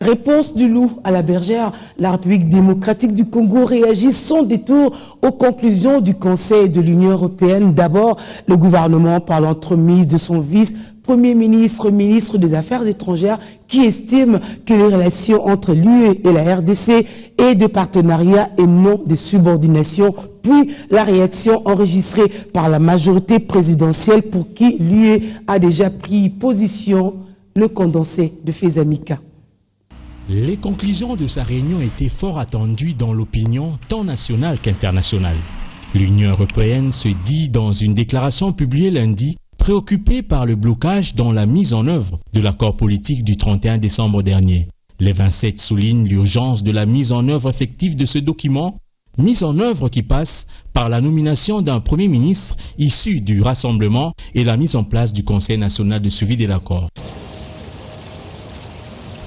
Réponse du loup à la bergère, la République démocratique du Congo réagit sans détour aux conclusions du Conseil de l'Union européenne. D'abord, le gouvernement, par l'entremise de son vice-premier ministre, ministre des Affaires étrangères, qui estime que les relations entre l'UE et la RDC est de partenariat et non de subordination. Puis la réaction enregistrée par la majorité présidentielle pour qui l'UE a déjà pris position, le condensé de Fezamika. Les conclusions de sa réunion étaient fort attendues dans l'opinion tant nationale qu'internationale. L'Union européenne se dit dans une déclaration publiée lundi préoccupée par le blocage dans la mise en œuvre de l'accord politique du 31 décembre dernier. Les 27 soulignent l'urgence de la mise en œuvre effective de ce document, mise en œuvre qui passe par la nomination d'un Premier ministre issu du Rassemblement et la mise en place du Conseil national de suivi de l'accord.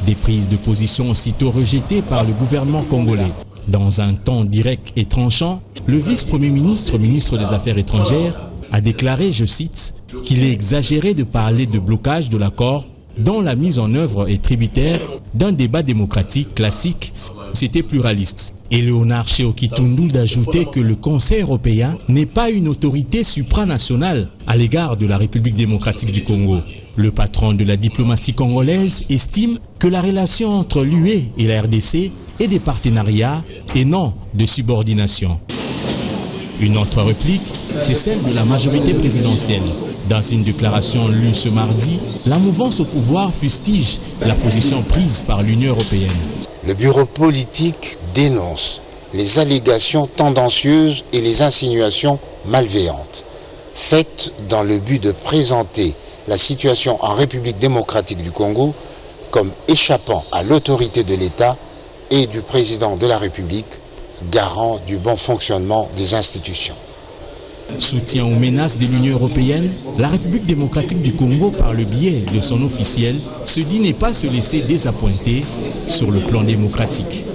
Des prises de position aussitôt rejetées par le gouvernement congolais. Dans un ton direct et tranchant, le vice-premier ministre, ministre des Affaires étrangères, a déclaré, je cite, qu'il est exagéré de parler de blocage de l'accord dont la mise en œuvre est tributaire d'un débat démocratique classique, c'était pluraliste. Et Léonard Sheokitundu d'ajouter que le Conseil européen n'est pas une autorité supranationale à l'égard de la République démocratique du Congo. Le patron de la diplomatie congolaise estime que la relation entre l'UE et la RDC est des partenariats et non de subordination. Une autre réplique, c'est celle de la majorité présidentielle. Dans une déclaration lue ce mardi, la mouvance au pouvoir fustige la position prise par l'Union européenne. Le bureau politique dénonce les allégations tendancieuses et les insinuations malveillantes, faites dans le but de présenter la situation en République démocratique du Congo comme échappant à l'autorité de l'État et du président de la République, garant du bon fonctionnement des institutions. Soutien aux menaces de l'Union européenne, la République démocratique du Congo, par le biais de son officiel, se dit ne pas se laisser désappointer sur le plan démocratique.